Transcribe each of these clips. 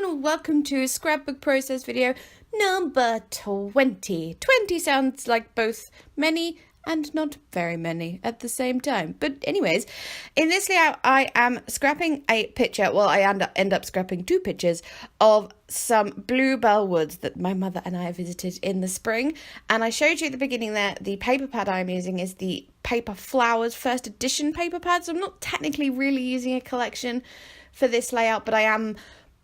everyone, welcome to Scrapbook process video number 20. 20 sounds like both many and not very many at the same time. But anyways, in this layout I am scrapping a picture, well I end up scrapping two pictures of some Bluebell woods that my mother and I visited in the spring. And I showed you at the beginning there, the paper pad I'm using is the Paper Flowers first edition paper pad. So I'm not technically really using a collection for this layout, but I am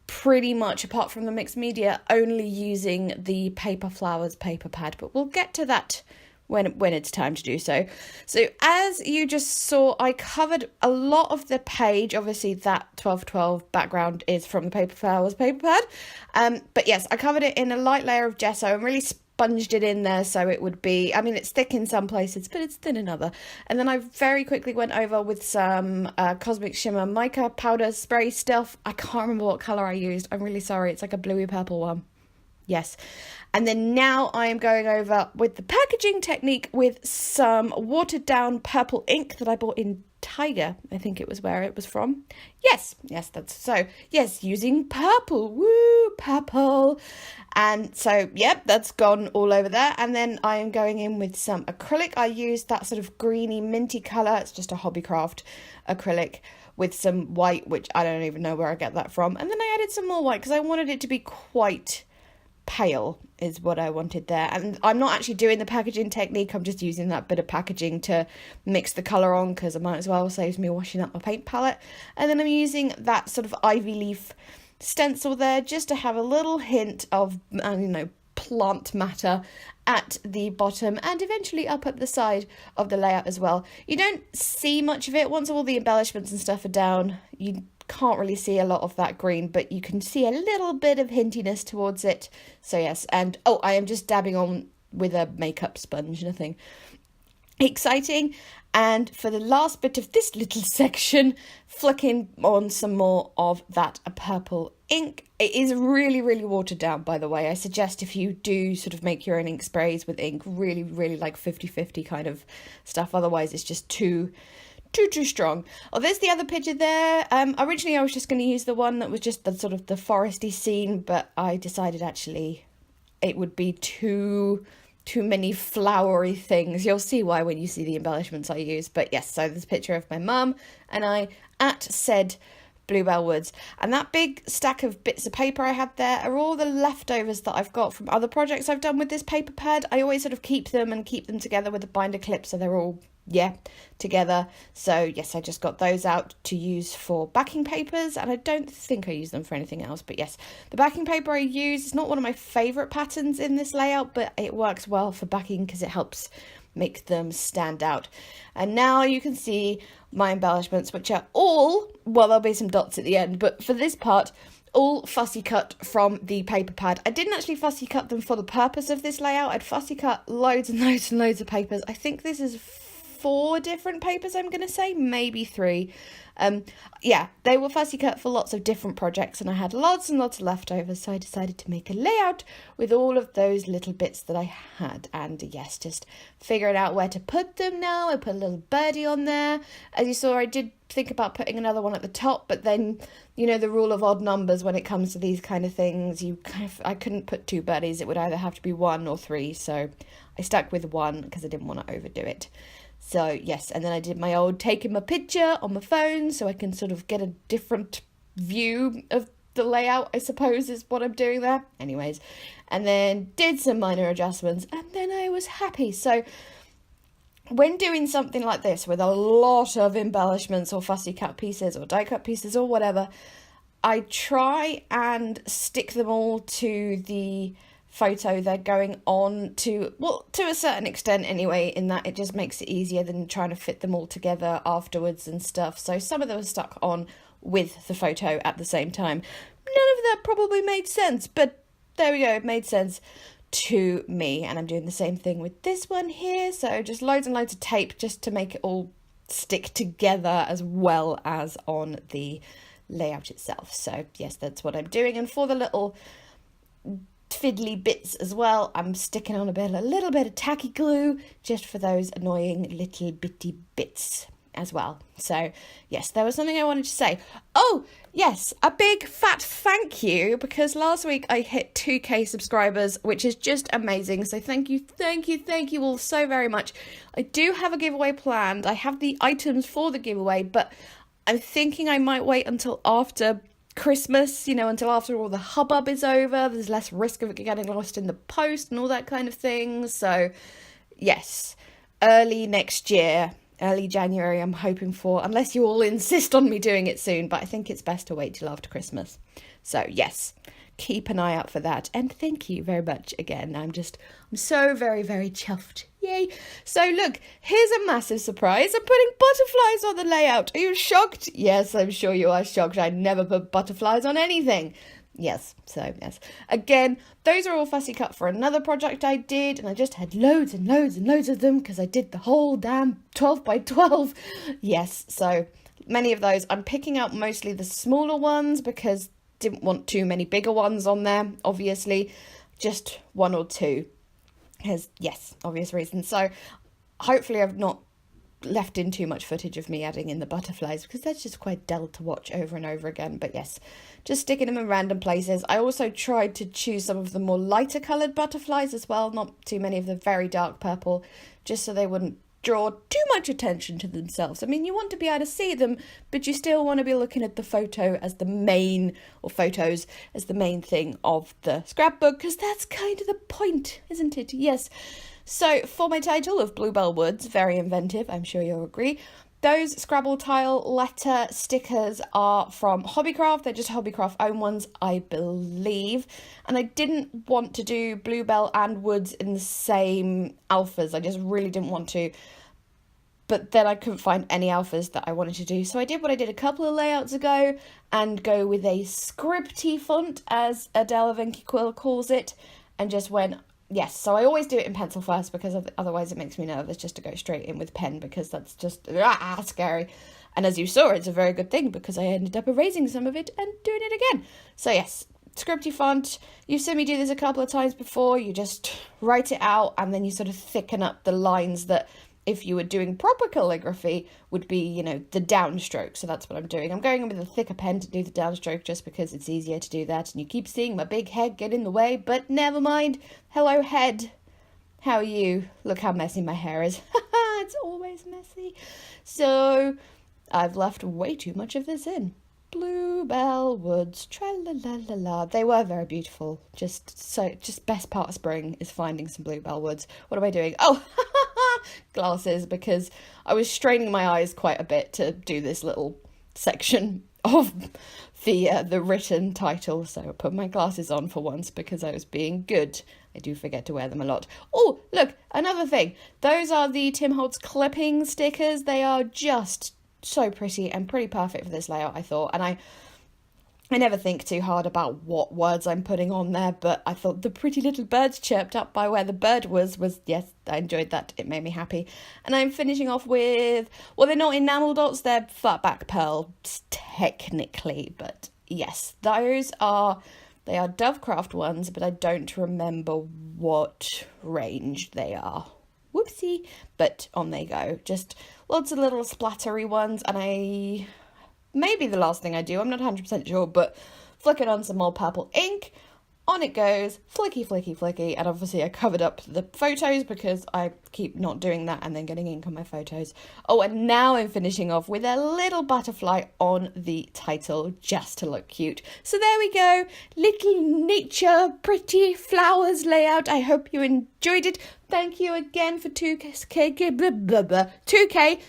pretty much, apart from the mixed media, only using the Paper Flowers paper pad. But we'll get to that when it's time to do so. So as you just saw, I covered a lot of the page. Obviously that 1212 background is from the Paper Flowers paper pad. But yes, I covered it in a light layer of gesso and really sponged it in there so it would be, I mean, it's thick in some places, but it's thin in other. And then I very quickly went over with some Cosmic Shimmer mica powder spray stuff. I can't remember what colour I used. I'm really sorry. It's like a bluey purple one. Yes. And then now I am going over with the packaging technique with some watered down purple ink that I bought in Tiger. I think it was where it was from. Yes, that's so. Yes, using purple. Woo, purple. And so, yep, that's gone all over there. And then I am going in with some acrylic. I used that sort of greeny minty colour. It's just a Hobbycraft acrylic with some white, which I don't even know where I get that from. And then I added some more white because I wanted it to be quite pale is what I wanted there. And I'm not actually doing the packaging technique, I'm just using that bit of packaging to mix the colour on because I might as well, saves me washing up my paint palette. And then I'm using that sort of ivy leaf stencil there just to have a little hint of plant matter at the bottom and eventually up at the side of the layout as well. You don't see much of it once all the embellishments and stuff are down. You can't really see a lot of that green, but you can see a little bit of hintiness towards it. So yes, and oh, I am just dabbing on with a makeup sponge, nothing exciting. And for the last bit of this little section, flicking on some more of that purple ink. It is really, really watered down, by the way. I suggest if you do sort of make your own ink sprays with ink, really, really like 50-50 kind of stuff. Otherwise, it's just too strong. Oh, there's the other picture there. Originally I was just going to use the one that was just the sort of the foresty scene, but I decided actually it would be too many flowery things. You'll see why when you see the embellishments I use. But yes, so there's a picture of my mum and I at said Bluebell Woods, and that big stack of bits of paper I had there are all the leftovers that I've got from other projects I've done with this paper pad. I always sort of keep them together with a binder clip so they're all together. So yes, I just got those out to use for backing papers, and I don't think I use them for anything else. But yes, the backing paper I use is not one of my favourite patterns in this layout, but it works well for backing because it helps make them stand out. And now you can see my embellishments, which are all, well, there'll be some dots at the end, but for this part, all fussy cut from the paper pad. I didn't actually fussy cut them for the purpose of this layout. I'd fussy cut loads and loads and loads of papers. I think this is 4 different papers, I'm going to say, maybe 3. Yeah, they were fussy cut for lots of different projects and I had lots and lots of leftovers, so I decided to make a layout with all of those little bits that I had. And yes, just figuring out where to put them now. I put a little birdie on there. As you saw, I did think about putting another one at the top, but then, you know, the rule of odd numbers when it comes to these kind of things, I couldn't put 2 birdies. It would either have to be 1 or 3, so I stuck with 1 because I didn't want to overdo it. So yes, and then I did my old taking my picture on my phone so I can sort of get a different view of the layout, I suppose is what I'm doing there. Anyways, and then did some minor adjustments and then I was happy. So when doing something like this with a lot of embellishments or fussy cut pieces or die cut pieces or whatever, I try and stick them all to the photo they're going on to, well, to a certain extent anyway, in that it just makes it easier than trying to fit them all together afterwards and stuff. So some of them are stuck on with the photo at the same time. None of that probably made sense, but there we go, it made sense to me. And I'm doing the same thing with this one here, so just loads and loads of tape just to make it all stick together as well as on the layout itself. So yes, that's what I'm doing. And for the little fiddly bits as well, I'm sticking on a little bit of tacky glue just for those annoying little bitty bits. as well. So yes, there was something I wanted to say. Oh yes, a big fat thank you, because last week I hit 2k subscribers, which is just amazing. So thank you all so very much. I do have a giveaway planned. I have the items for the giveaway, but I'm thinking I might wait until after Christmas, until after all the hubbub is over. There's less risk of it getting lost in the post and all that kind of thing. So yes, early next year, early January, I'm hoping for, unless you all insist on me doing it soon, but I think it's best to wait till after Christmas. So yes, keep an eye out for that. And thank you very much again. I'm so very, very chuffed. Yay. So look, here's a massive surprise. I'm putting butterflies on the layout. Are you shocked? Yes, I'm sure you are shocked. I never put butterflies on anything. Yes, so yes. Again, those are all fussy cut for another project I did, and I just had loads and loads and loads of them because I did the whole damn 12 by 12. Yes, so many of those. I'm picking out mostly the smaller ones because didn't want too many bigger ones on there, obviously. Just one or two. Because, yes, obvious reasons. So hopefully I've not left in too much footage of me adding in the butterflies, because that's just quite dull to watch over and over again. But yes, just sticking them in random places. I also tried to choose some of the more lighter coloured butterflies as well, not too many of the very dark purple, just so they wouldn't draw too much attention to themselves. I mean, you want to be able to see them, but you still want to be looking at the photo as the main, or photos as the main thing of the scrapbook, because that's kind of the point, isn't it? Yes. So for my title of Bluebell Woods, very inventive, I'm sure you'll agree, those Scrabble tile letter stickers are from Hobbycraft. They're just Hobbycraft own ones, I believe. And I didn't want to do Bluebell and Woods in the same alphas. I just really didn't want to. But then I couldn't find any alphas that I wanted to do. So I did what I did a couple of layouts ago and go with a scripty font, as Adele Venky Quill calls it, and just went... Yes, so I always do it in pencil first, because otherwise it makes me nervous just to go straight in with pen, because that's just scary. And as you saw, it's a very good thing, because I ended up erasing some of it and doing it again. So yes, scripty font. You've seen me do this a couple of times before. You just write it out and then you sort of thicken up the lines that, if you were doing proper calligraphy, would be, the downstroke. So that's what I'm doing. I'm going in with a thicker pen to do the downstroke just because it's easier to do that. And you keep seeing my big head get in the way, but never mind. Hello, head. How are you? Look how messy my hair is. It's always messy. So I've left way too much of this in. Bluebell Woods, tra-la-la-la-la. They were very beautiful. Just best part of spring is finding some Bluebell Woods. What am I doing? Oh, glasses, because I was straining my eyes quite a bit to do this little section of the written title. So I put my glasses on for once because I was being good. I do forget to wear them a lot. Oh, look, another thing. Those are the Tim Holtz clipping stickers. They are just so pretty and pretty perfect for this layout, I thought. And I never think too hard about what words I'm putting on there, but I thought the pretty little birds chirped up by where the bird was yes, I enjoyed that. It made me happy. And I'm finishing off with, well, they're not enamel dots, they're flat back pearls technically, but yes, they are Dovecraft ones, but I don't remember what range they are. Whoopsie. But on they go. Just lots of little splattery ones, and maybe the last thing I do, I'm not 100% sure, but flick it on some more purple ink. On it goes, flicky, flicky, flicky. And obviously I covered up the photos because I keep not doing that and then getting ink on my photos. Oh, and now I'm finishing off with a little butterfly on the title just to look cute. So there we go. Little nature, pretty flowers layout. I hope you enjoyed it. Thank you again for 2K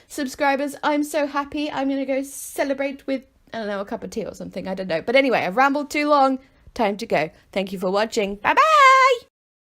subscribers. I'm so happy. I'm going to go celebrate with, I don't know, a cup of tea or something. I don't know. But anyway, I've rambled too long. Time to go. Thank you for watching. Bye-bye!